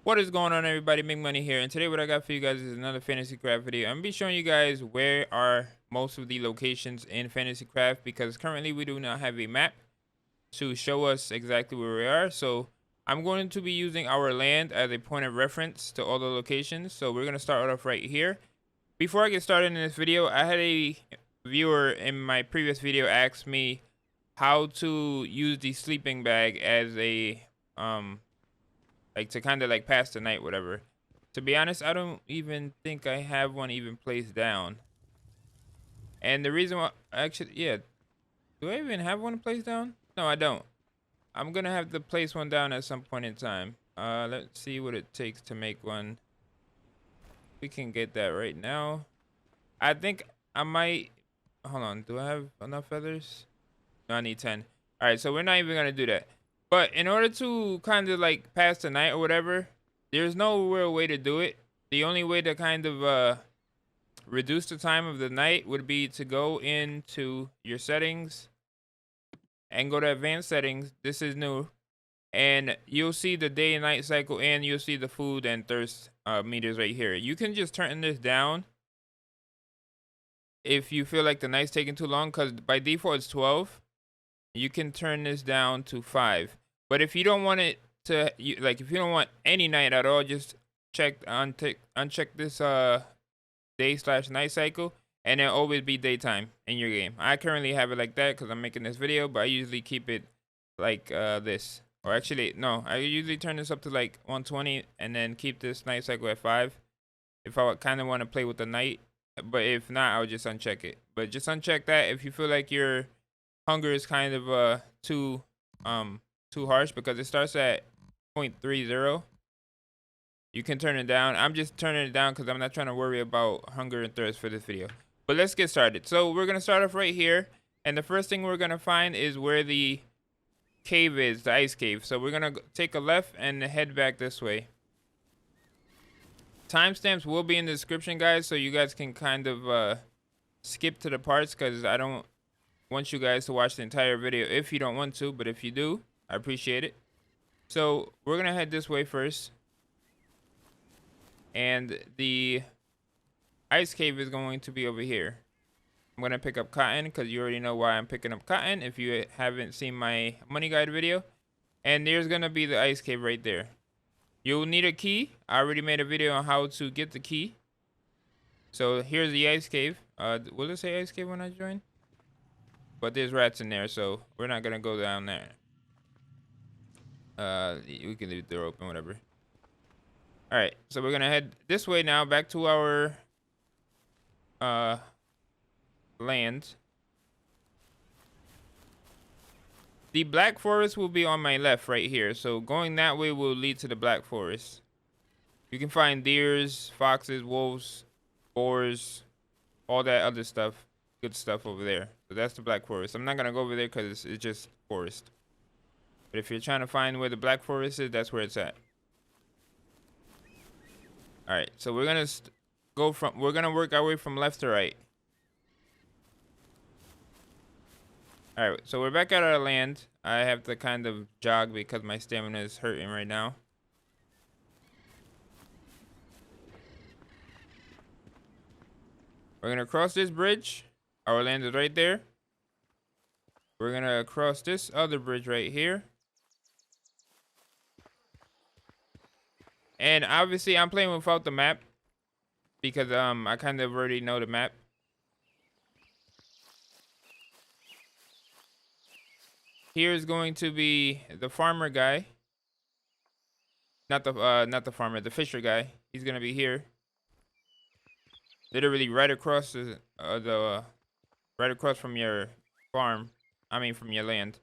What is going on, everybody? Big Money here, and today what I got for you guys is another fantasy craft video. I'm gonna be showing you guys where are most of the locations in fantasy craft, because currently we do not have a map to show us exactly where we are. So I'm going to be using our land as a point of reference to all the locations. So we're gonna start off right here. Before I get started in this video, I had a viewer in my previous video ask me how to use the sleeping bag as a like to kind of like pass the night, whatever. To be honest, I don't even think I have one even placed down. And the reason why, actually, yeah, do I even have one placed down? No, I don't. I'm gonna have to place one down at some point in time. Let's see what it takes to make one. We can get that right now. I think I might. Hold on. Do I have enough feathers? No, I need 10. All right, so we're not even gonna do that. But in order to kind of like pass the night or whatever, there's no real way to do it. The only way to kind of reduce the time of the night would be to go into your settings and go to advanced settings. This is new. And you'll see the day and night cycle, and you'll see the food and thirst meters right here. You can just turn this down if you feel like the night's taking too long, because by default it's 12. You can turn this down to 5. But if you don't want it to, like, if you don't want any night at all, just uncheck this day/night cycle, and it'll always be daytime in your game. I currently have it like that because I'm making this video, but I usually keep it like this. Or actually, no, I usually turn this up to like 120 and then keep this night cycle at 5 if I kind of want to play with the night. But if not, I'll just uncheck it. But just uncheck that if you feel like your hunger is kind of too harsh, because it starts at 0.30. You can turn it down. I'm just turning it down because I'm not trying to worry about hunger and thirst for this video. But let's get started. So we're gonna start off right here, and the first thing we're gonna find is where the cave is, the ice cave. So we're gonna take a left and head back this way. Timestamps will be in the description, guys, so you guys can kind of skip to the parts, because I don't want you guys to watch the entire video if you don't want to, but if you do, I appreciate it. So we're gonna head this way first, and the ice cave is going to be over here. I'm gonna pick up cotton because you already know why I'm picking up cotton if you haven't seen my money guide video. And there's gonna be the ice cave right there. You'll need a key. I already made a video on how to get the key. So here's the ice cave. Will it say ice cave when I join? But there's rats in there, so we're not gonna go down there. We can leave the door open, whatever. All right, so we're gonna head this way now, back to our land. The Black Forest will be on my left right here, so going that way will lead to the Black Forest. You can find deers, foxes, wolves, boars, all that other stuff, good stuff over there. So that's the Black Forest. I'm not gonna go over there because it's just forest. But if you're trying to find where the Black Forest is, that's where it's at. All right, so we're gonna we're gonna work our way from left to right. All right, so we're back at our land. I have to kind of jog because my stamina is hurting right now. We're gonna cross this bridge. Our land is right there. We're gonna cross this other bridge right here. And obviously I'm playing without the map because I kind of already know the map. Here's going to be the farmer guy. Not the farmer, the fisher guy. He's gonna be here. Literally right across right across from your farm. I mean from your land.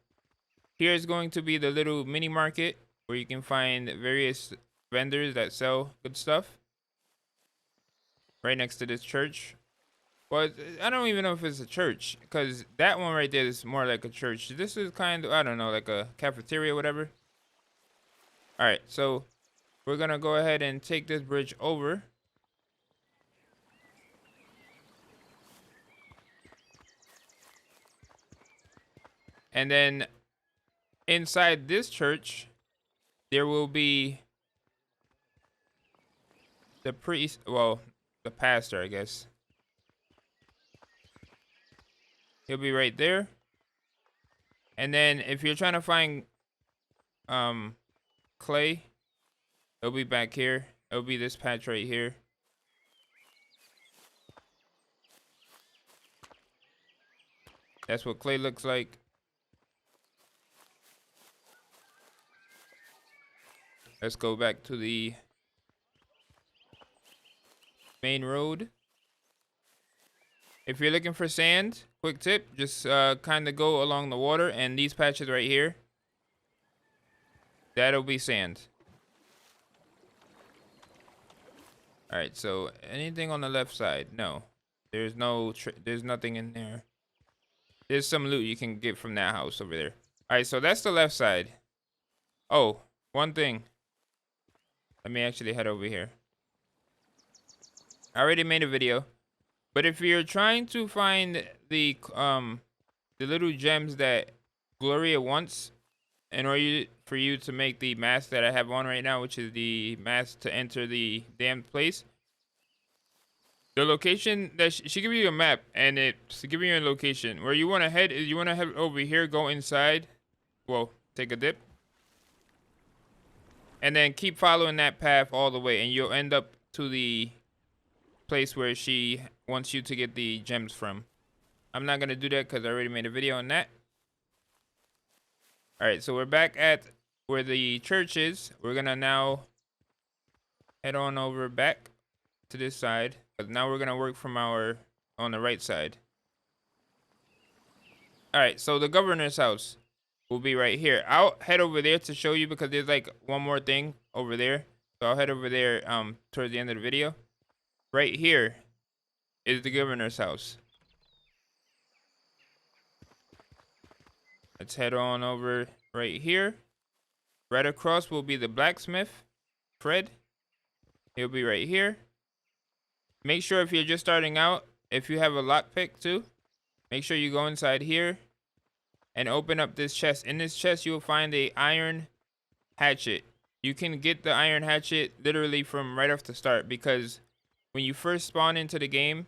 Here's going to be the little mini market where you can find various vendors that sell good stuff. Right next to this church. Well, I don't even know if it's a church, because that one right there is more like a church. This is kind of, I don't know, like a cafeteria or whatever. All right, so we're going to go ahead and take this bridge over. And then inside this church, there will be the priest, well, the pastor, I guess. He'll be right there. And then if you're trying to find clay, it'll be back here. It'll be this patch right here. That's what clay looks like. Let's go back to the main road. If you're looking for sand, quick tip, just kind of go along the water, and these patches right here, that'll be sand. All right, so anything on the left side? No, there's there's nothing in there. There's some loot you can get from that house over there. All right, so that's the left side. Oh, one thing. Let me actually head over here. I already made a video, but if you're trying to find the little gems that Gloria wants in order for you to make the mask that I have on right now, which is the mask to enter the damned place, the location that she give you a map, and it's giving you a location where you want to head. Is you want to head over here, go inside, well, take a dip, and then keep following that path all the way, and you'll end up to the place where she wants you to get the gems from. I'm not gonna do that because I already made a video on that. All right, so we're back at where the church is. We're gonna now head on over back to this side, because now we're gonna work from on the right side. All right, so the governor's house will be right here. I'll head over there to show you because there's like one more thing over there. So I'll head over there towards the end of the video. Right here is the governor's house. Let's head on over right here. Right across will be the blacksmith, Fred. He'll be right here. Make sure if you're just starting out, if you have a lockpick too, make sure you go inside here and open up this chest. In this chest, you'll find a iron hatchet. You can get the iron hatchet literally from right off the start, because when you first spawn into the game,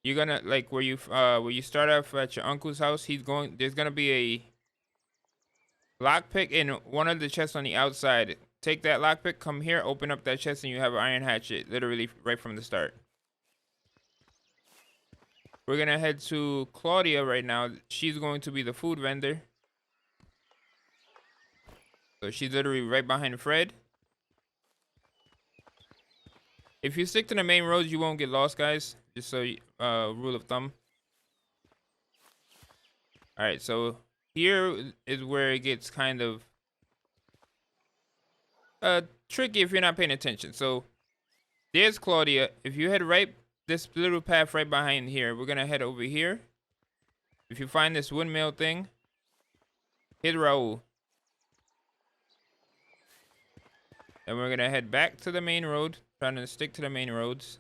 you're gonna like where you start off at your uncle's house. There's gonna be a lockpick in one of the chests on the outside. Take that lockpick, come here, open up that chest, and you have an iron hatchet literally right from the start. We're gonna head to Claudia right now. She's going to be the food vendor. So she's literally right behind Fred. If you stick to the main roads, you won't get lost, guys. Just so rule of thumb. All right, so here is where it gets kind of tricky if you're not paying attention. So there's Claudia. If you head right, this little path right behind here, we're gonna head over here. If you find this windmill thing, hit Raul. And we're gonna head back to the main road, trying to stick to the main roads.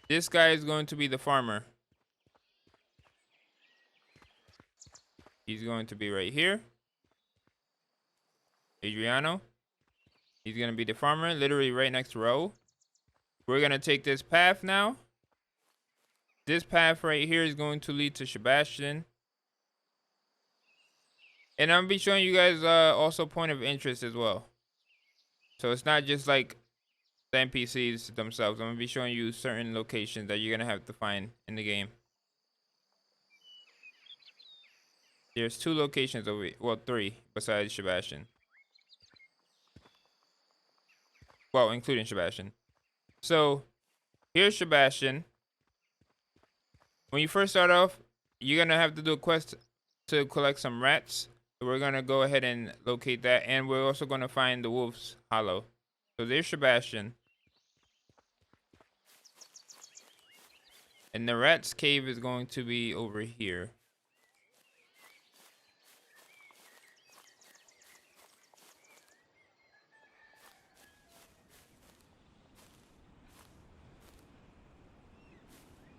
This guy is going to be the farmer. He's going to be right here. Adriano. He's going to be the farmer, literally right next to Raul. We're going to take this path now. This path right here is going to lead to Sebastian. And I'm going to be showing you guys also point of interest as well. So it's not just like the NPCs themselves. I'm going to be showing you certain locations that you're going to have to find in the game. There's 2 locations over here. Well, 3 besides Sebastian. Well, including Sebastian. So here's Sebastian. When you first start off, you're going to have to do a quest to collect some rats. So we're going to go ahead and locate that. And we're also going to find the wolf's hollow. So there's Sebastian. And the rat's cave is going to be over here.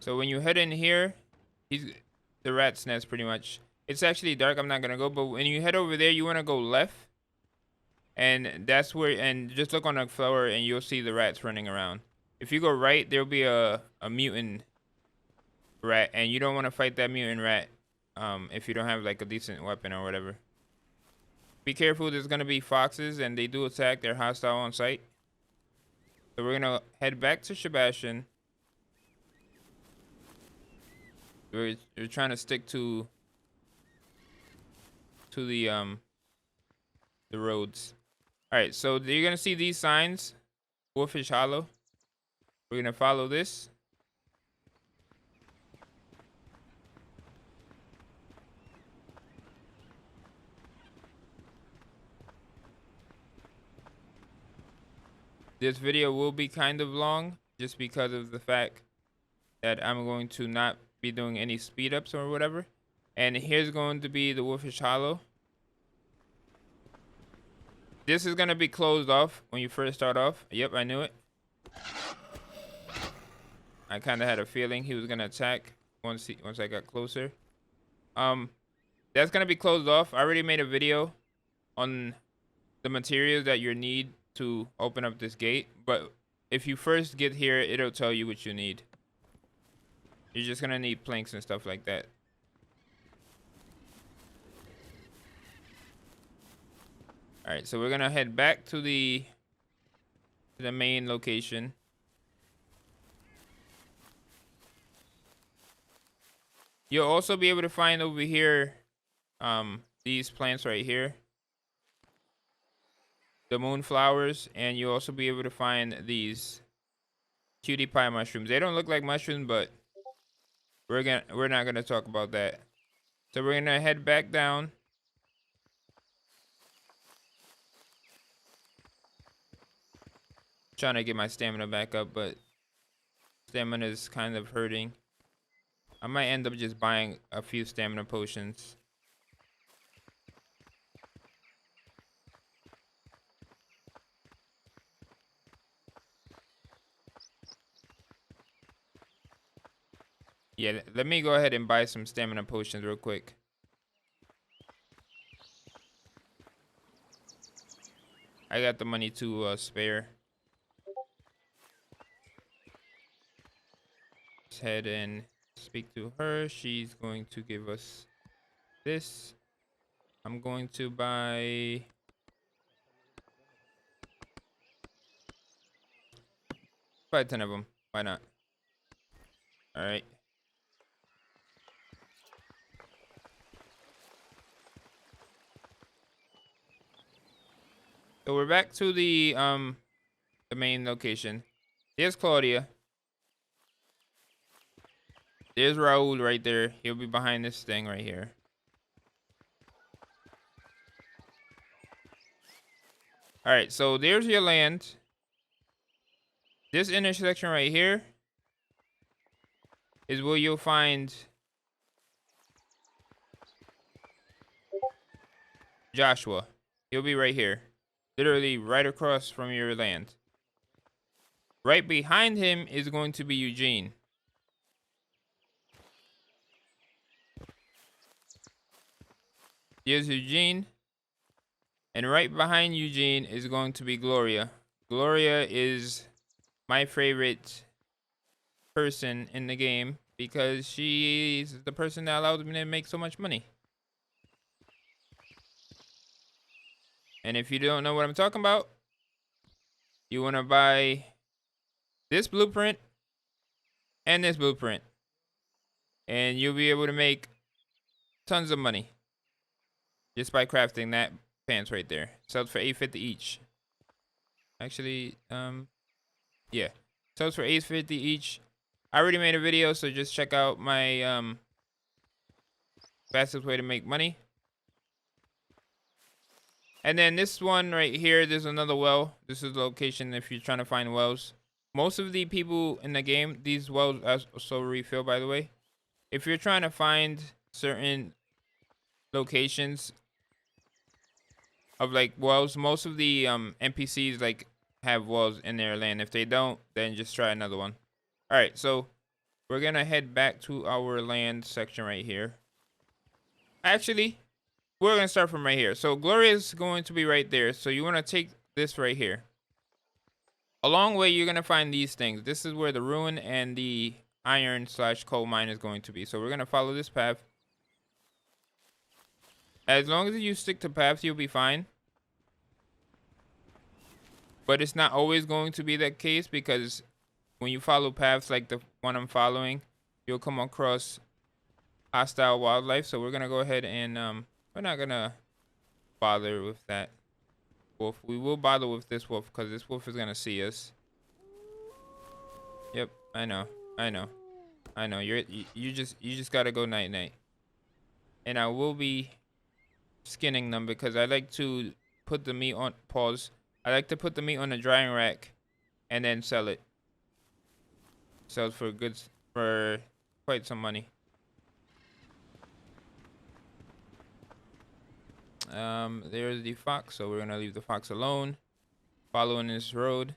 So when you head in here, the rat's nest pretty much. It's actually dark, I'm not gonna go, but when you head over there, you wanna go left. And that's where, and just look on the floor and you'll see the rats running around. If you go right, there'll be a mutant rat, and you don't want to fight that mutant rat if you don't have like a decent weapon or whatever. Be careful, there's gonna be foxes and they do attack, they're hostile on sight. So we're gonna head back to Sebastian. We're trying to stick to the roads. Alright, so you're gonna see these signs. Wolfish Hollow. We're gonna follow this. This video will be kind of long just because of the fact that I'm going to not be doing any speed ups or whatever. And here's going to be the Wolfish Hollow. This is going to be closed off when you first start off. Yep, I knew it. I kind of had a feeling he was going to attack once I got closer. That's going to be closed off. I already made a video on the materials that you need to open up this gate, but if you first get here, it'll tell you what you need. You're just gonna need planks and stuff like that. All right, so we're gonna head back to the main location. You'll also be able to find over here these plants right here, the moonflowers, and you'll also be able to find these cutie pie mushrooms. They don't look like mushrooms, but we're not gonna talk about that. So we're gonna head back down. Trying to get my stamina back up, but stamina is kind of hurting. I might end up just buying a few stamina potions. Yeah, let me go ahead and buy some stamina potions real quick. I got the money to spare. Let's head and speak to her. She's going to give us this. I'm going to buy probably 10 of them. Why not? All right. So we're back to the main location. There's Claudia. There's Raul right there. He'll be behind this thing right here. All right, so there's your land. This intersection right here is where you'll find Joshua. He'll be right here. Literally right across from your land. Right behind him is going to be Eugene. Here's Eugene. And right behind Eugene is going to be Gloria. Gloria is my favorite person in the game because she's the person that allows me to make so much money. And if you don't know what I'm talking about, you want to buy this blueprint and this blueprint. And you'll be able to make tons of money just by crafting that pants right there. Sells for $8.50 each. Actually, yeah. Sells for $8.50 each. I already made a video, so just check out my fastest way to make money. And then this one right here, there's another well. This is the location if you're trying to find wells. Most of the people in the game, these wells also refill, by the way. If you're trying to find certain locations of like wells, most of the NPCs like have wells in their land. If they don't, then just try another one. All right, so we're gonna head back to our land section right here. Actually, we're gonna start from right here. So Gloria is going to be right there. So you want to take this right here. Along the way, you're gonna find these things. This is where the ruin and the iron/coal mine is going to be. So we're gonna follow this path. As long as you stick to paths, you'll be fine. But it's not always going to be that case, because when you follow paths like the one I'm following, you'll come across hostile wildlife. So we're gonna go ahead and we're not gonna bother with that wolf. We will bother with this wolf because this wolf is gonna see us. Yep, I know. You just gotta go night night. And I will be skinning them because I like to put the meat on pause. I like to put the meat on a drying rack and then sell it. Sells for quite some money. There's the fox, so we're gonna leave the fox alone. Following this road.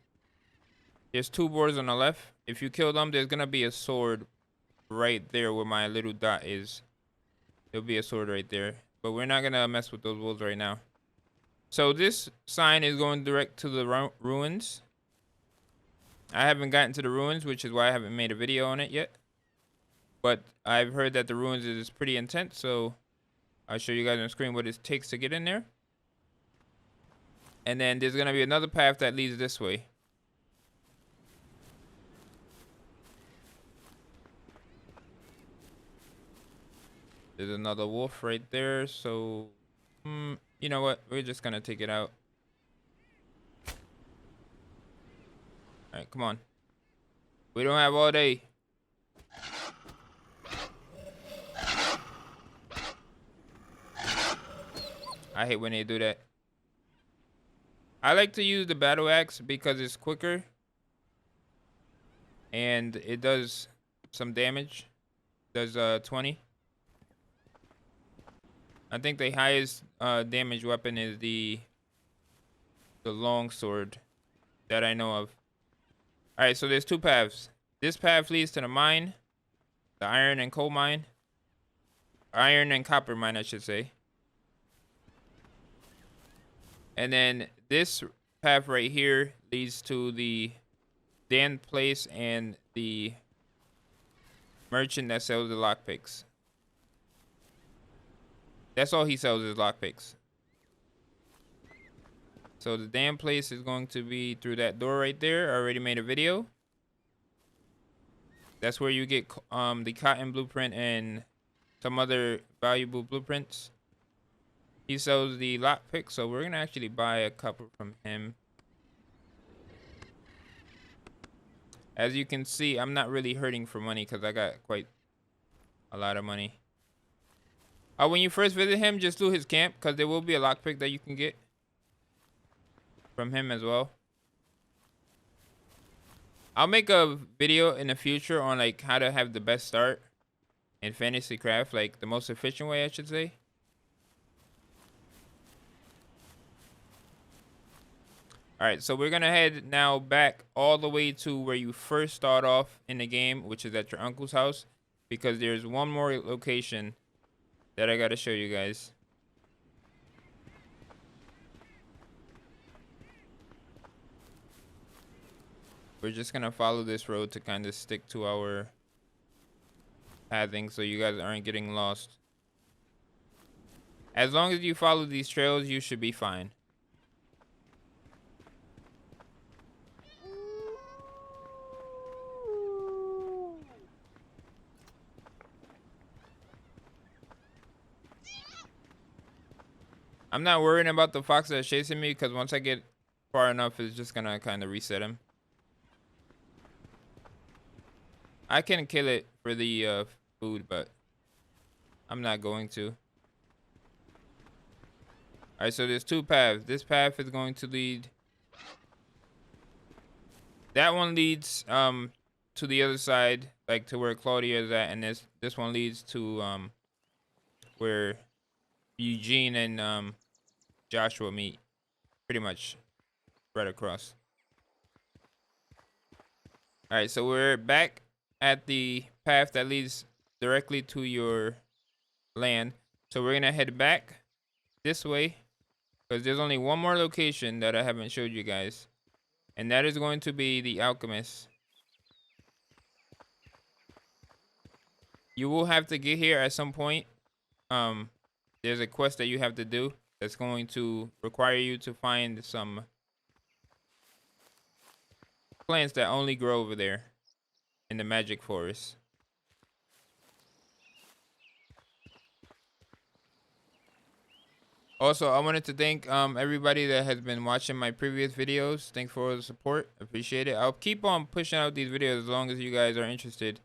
There's 2 boars on the left. If you kill them, there's gonna be a sword right there where my little dot is. There'll be a sword right there. But we're not gonna mess with those wolves right now. So this sign is going direct to the ruins. I haven't gotten to the ruins, which is why I haven't made a video on it yet. But I've heard that the ruins is pretty intense, so I'll show you guys on the screen what it takes to get in there. And then there's gonna be another path that leads this way. There's another wolf right there, so you know what? We're just gonna take it out. All right, come on. We don't have all day. I hate when they do that. I like to use the battle axe because it's quicker and it does some damage. Does 20. I think the highest damage weapon is the long sword that I know of. All right, so there's 2 paths. This path leads to the mine, the iron and coal mine. Iron and copper mine, I should say. And then this path right here leads to the Dan place and the merchant that sells the lockpicks. That's all he sells is lockpicks. So the Dan place is going to be through that door right there. I already made a video. That's where you get the cotton blueprint and some other valuable blueprints. He sells the lockpick, so we're gonna actually buy a couple from him. As you can see, I'm not really hurting for money because I got quite a lot of money. When you first visit him, just do his camp because there will be a lockpick that you can get from him as well. I'll make a video in the future on like how to have the best start in fantasy craft, like the most efficient way, I should say. All right, so we're gonna head now back all the way to where you first start off in the game, which is at your uncle's house, because there's one more location that I gotta show you guys. We're just gonna follow this road to kind of stick to our pathing so you guys aren't getting lost. As long as you follow these trails, you should be fine. I'm not worrying about the fox that's chasing me because once I get far enough, it's just gonna kind of reset him. I can kill it for the food, but I'm not going to. All right, so there's 2 paths. This path is going to lead. That one leads to the other side, like to where Claudia is at, and this one leads to where Eugene and Joshua meet, pretty much right across. All right, so we're back at the path that leads directly to your land. So we're gonna head back this way, because there's only one more location that I haven't showed you guys, and that is going to be the Alchemist. You will have to get here at some point. There's a quest that you have to do that's going to require you to find some plants that only grow over there in the magic forest. Also, I wanted to thank everybody that has been watching my previous videos. Thanks for all the support. Appreciate it. I'll keep on pushing out these videos as long as you guys are interested,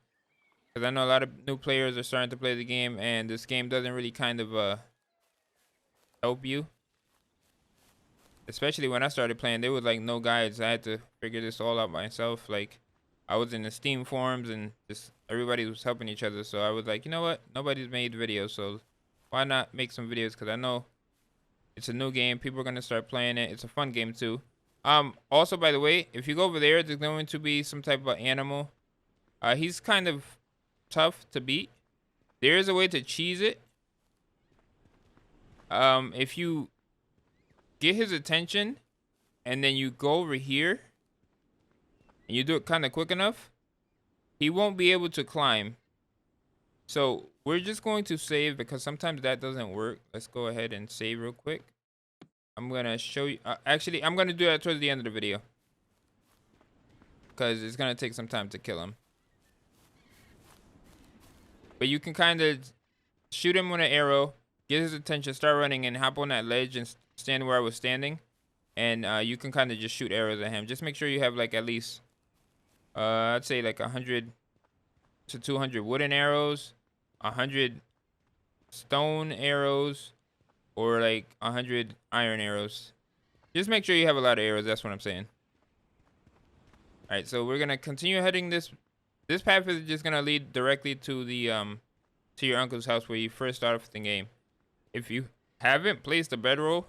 because I know a lot of new players are starting to play the game, and this game doesn't really kind of help you. Especially when I started playing, there was like no guides. I had to figure this all out myself. Like, I was in the Steam forums and just everybody was helping each other. So I was like, you know what? Nobody's made videos, so why not make some videos? Because I know it's a new game. People are gonna start playing it. It's a fun game too. Also, by the way, if you go over there, there's going to be some type of animal. He's kind of tough to beat. There is a way to cheese it. If you get his attention and then you go over here and you do it kind of quick enough, he won't be able to climb. So we're just going to save, because sometimes that doesn't work. Let's go ahead and save real quick. I'm gonna show you. Actually, I'm gonna do that towards the end of the video, because it's gonna take some time to kill him. But you can kind of shoot him with an arrow, get his attention, start running, and hop on that ledge and stand where I was standing. And you can kind of just shoot arrows at him. Just make sure you have like at least, I'd say like 100 to 200 wooden arrows, 100 stone arrows, or like 100 iron arrows. Just make sure you have a lot of arrows. That's what I'm saying. All right, so we're gonna continue heading this. This path is just gonna lead directly to the to your uncle's house where you first start off the game. If you haven't placed a bedroll,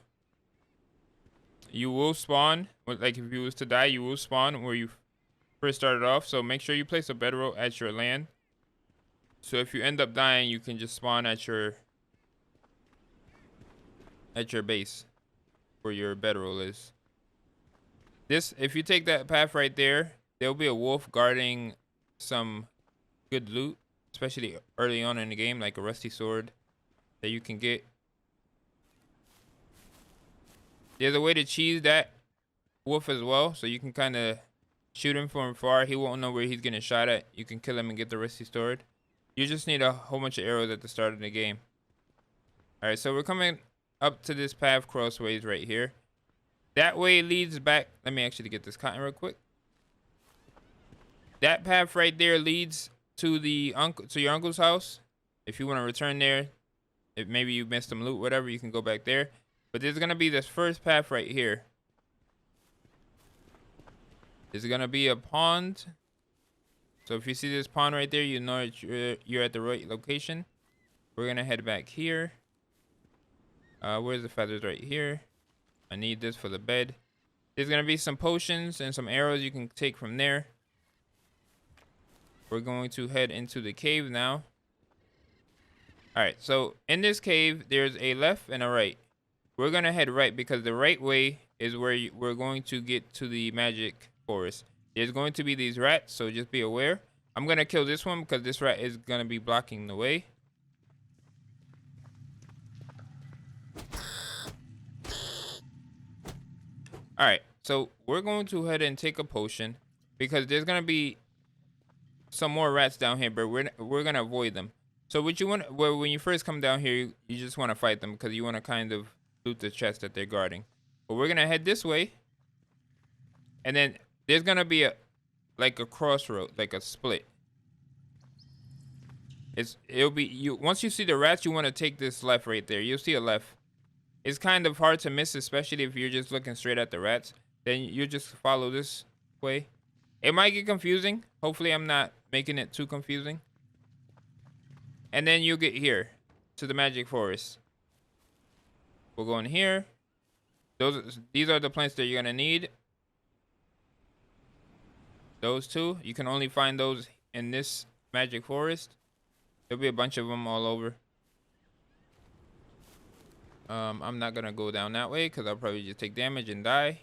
you will spawn. Like if you was to die, you will spawn where you first started off. So make sure you place a bedroll at your land. So if you end up dying, you can just spawn at your base where your bedroll is. If you take that path right there, there'll be a wolf guarding some good loot, especially early on in the game, like a rusty sword that you can get. There's a way to cheese that wolf as well, so you can kind of shoot him from far. He won't know where he's getting shot at. You can kill him and get the rusty sword. You just need a whole bunch of arrows at the start of the game. All right, so we're coming up to this path crossways right here. That way leads back. Let me actually get this cotton real quick. That path right there leads to your uncle's house. If you want to return there, if maybe you missed some loot, whatever, you can go back there. But there's gonna be this first path right here. There's gonna be a pond. So if you see this pond right there, you know you're at the right location. We're gonna head back here. Where's the feathers? Right here. I need this for the bed. There's gonna be some potions and some arrows you can take from there. We're going to head into the cave now. All right, so in this cave, there's a left and a right. We're gonna head right because the right way is where we're going to get to the magic forest. There's going to be these rats, so just be aware. I'm gonna kill this one because this rat is gonna be blocking the way. All right, so we're going to head and take a potion because there's gonna be some more rats down here, but we're gonna avoid them. So what you want, well, when you first come down here, you just want to fight them because you want to kind of loot the chest that they're guarding. But we're gonna head this way, and then there's gonna be a crossroad, like a split. It'll be you once you see the rats, you want to take this left right there. You'll see a left. It's kind of hard to miss, especially if you're just looking straight at the rats. Then you just follow this way. It might get confusing. Hopefully I'm not making it too confusing. And then you'll get here to the magic forest. We'll go in here. These are the plants that you're gonna need. Those two, you can only find those in this magic forest. There'll be a bunch of them all over. I'm not gonna go down that way because I'll probably just take damage and die.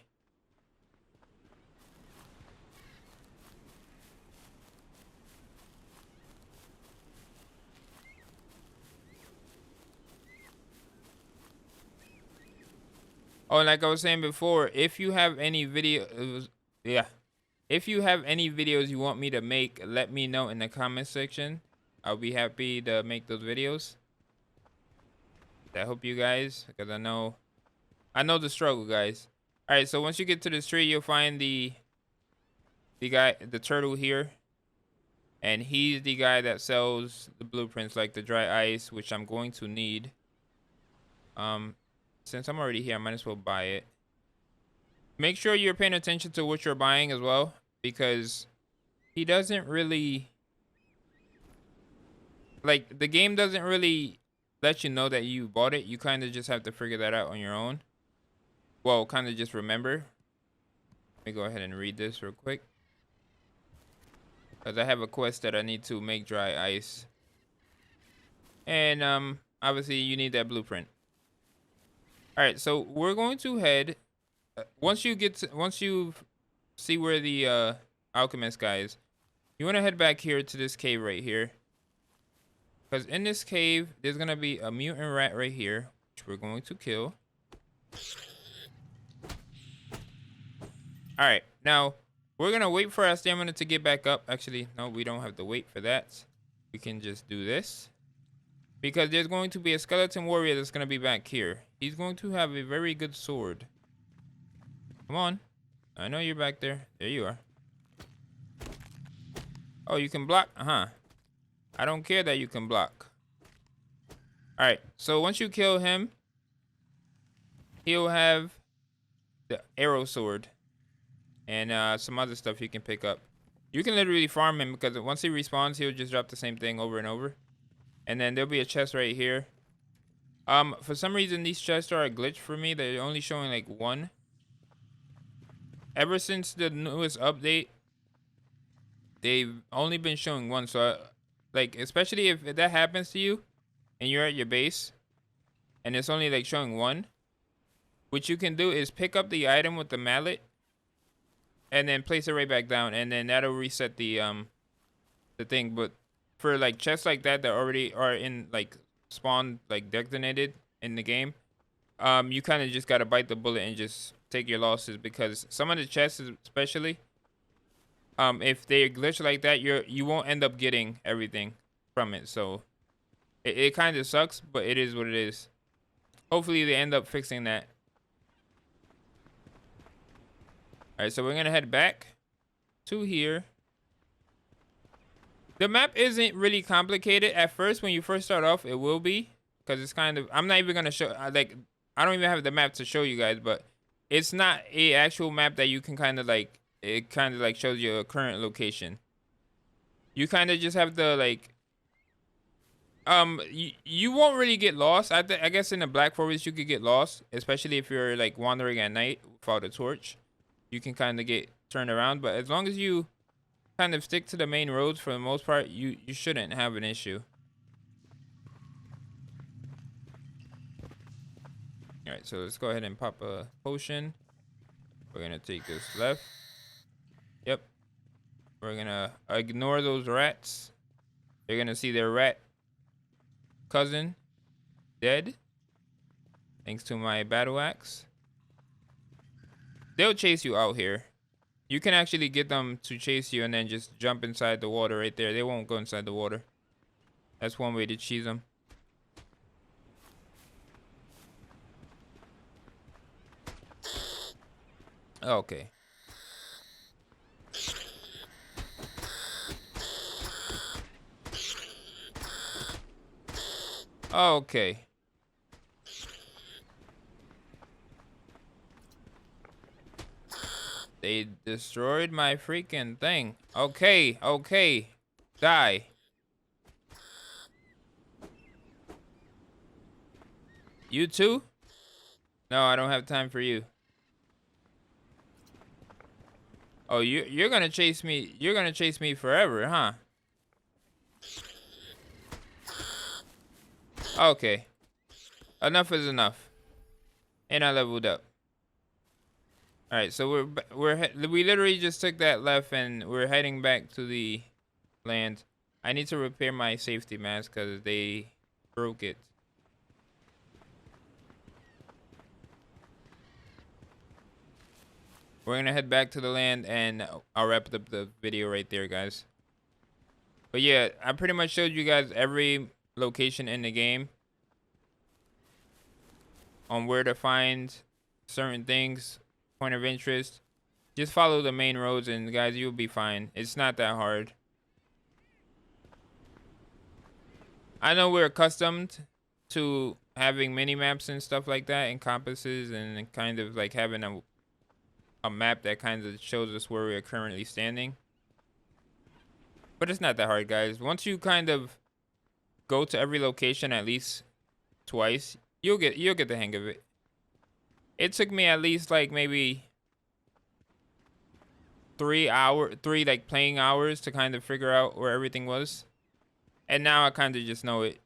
Oh, like I was saying before, if you have any videos, yeah, if you have any videos you want me to make, let me know in the comment section. I'll be happy to make those videos. I hope you guys, because I know the struggle, guys. All right, so once you get to this tree, you'll find the turtle here, and he's the guy that sells the blueprints, like the dry ice, which I'm going to need. Since I'm already here, I might as well buy it. Make sure you're paying attention to what you're buying as well, because he doesn't really, like, the game doesn't really let you know that you bought it. You kind of just have to figure that out on your own. Well, kind of just remember. Let me go ahead and read this real quick, because I have a quest that I need to make dry ice, and obviously you need that blueprint. All right, so we're going to head, once you see where the alchemist guy is, you want to head back here to this cave right here, because in this cave there's gonna be a mutant rat right here, which we're going to kill. All right, now we're gonna wait for our stamina to get back up. Actually, no, we don't have to wait for that. We can just do this, because there's going to be a skeleton warrior that's gonna be back here. He's going to have a very good sword. Come on, I know you're back there. There you are. Oh, you can block? I don't care that you can block. All right, so once you kill him, he'll have the arrow sword and some other stuff you can pick up. You can literally farm him, because once he respawns, he'll just drop the same thing over and over. And then there'll be a chest right here. For some reason, these chests are a glitch for me. They're only showing like one. Ever since the newest update, they've only been showing one. So, like, especially if that happens to you and you're at your base and it's only like showing one, what you can do is pick up the item with the mallet and then place it right back down, and then that'll reset the thing. But for like chests like that already are in like spawn, like detonated in the game, you kind of just gotta bite the bullet and just take your losses, because some of the chests, especially, if they glitch like that, you won't end up getting everything from it. So it kind of sucks, but it is what it is. Hopefully they end up fixing that. All right, so we're gonna head back to here. The map isn't really complicated at first. When you first start off, it will be, because it's kind of, I'm not even gonna show, like, I don't even have the map to show you guys, but it's not a actual map that you can kind of like, it kind of like shows your current location. You kind of just have to like, you won't really get lost. I guess in the Black Forest you could get lost, especially if you're like wandering at night without a torch. You can kind of get turned around, but as long as you kind of stick to the main roads for the most part, you shouldn't have an issue. All right, so let's go ahead and pop a potion. We're gonna take this left. Yep. We're gonna ignore those rats. They're gonna see their rat cousin dead, thanks to my battle axe. They'll chase you out here. You can actually get them to chase you and then just jump inside the water right there. They won't go inside the water. That's one way to cheese them. Okay. Okay. They destroyed my freaking thing. Okay, okay. Die. You too? No, I don't have time for you. Oh, you're gonna chase me. You're gonna chase me forever, huh? Okay. Enough is enough. And I leveled up. All right, so we literally just took that left and we're heading back to the land. I need to repair my safety mask because they broke it. We're gonna head back to the land and I'll wrap up the video right there, guys. But yeah, I pretty much showed you guys every location in the game on where to find certain things, point of interest. Just follow the main roads and guys, you'll be fine. It's not that hard. I know we're accustomed to having mini maps and stuff like that and compasses and kind of like having a map that kind of shows us where we're currently standing. But it's not that hard, guys. Once you kind of go to every location at least twice, you'll get the hang of it. It took me at least like maybe 3 like playing hours to kind of figure out where everything was. And now I kind of just know it.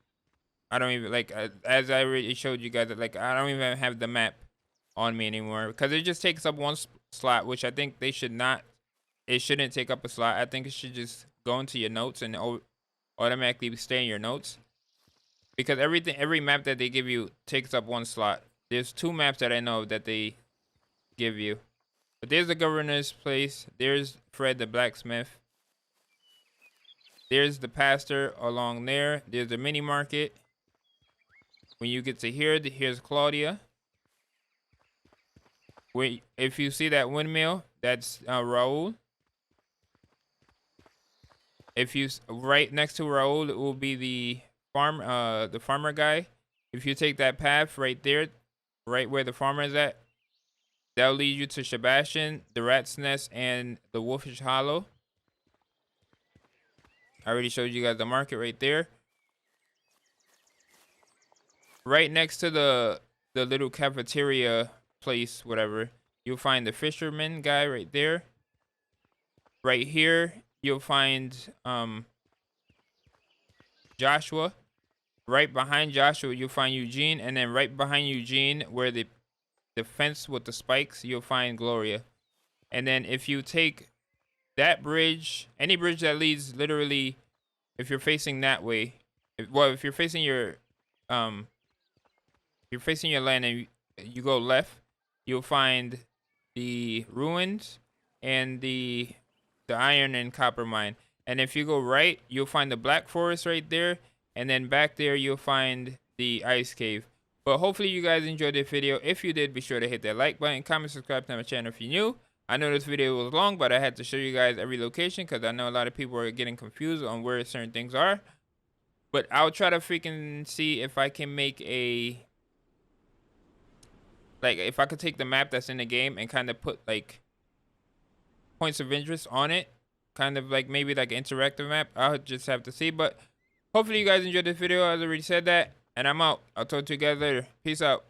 I don't even like, as I already showed you guys, like I don't even have the map on me anymore because it just takes up one slot, which I think they should not. It shouldn't take up a slot. I think it should just go into your notes and automatically stay in your notes. Because every map that they give you takes up one slot. There's 2 maps that I know that they give you. But there's the governor's place. There's Fred the blacksmith. There's the pastor along there. There's the mini market. When you get to here, here's Claudia. If you see that windmill, that's Raul. If you right next to Raul, it will be the farmer guy. If you take that path right there, right where the farmer is at, that'll lead you to Sebastian, the Rat's Nest, and the Wolfish Hollow. I already showed you guys the market right there. Right next to the little cafeteria place, whatever, you'll find the fisherman guy right there. Right here, you'll find Joshua. Right behind Joshua, you'll find Eugene, and then right behind Eugene, where the fence with the spikes, you'll find Gloria. And then if you take that bridge, any bridge that leads literally, if you're facing that way, if you're facing your land and you go left, you'll find the ruins and the iron and copper mine. And if you go right, you'll find the black forest right there, and then back there you'll find the ice cave. But hopefully you guys enjoyed this video. If you did, be sure to hit that like button, comment, subscribe to my channel if you're new. I know this video was long, but I had to show you guys every location because I know a lot of people are getting confused on where certain things are. But I'll try to freaking see if I can make if I could take the map that's in the game and kind of put like points of interest on it, kind of like maybe like an interactive map. I'll just have to see. But hopefully you guys enjoyed this video. I already said that, and I'm out. I'll talk to you guys later. Peace out.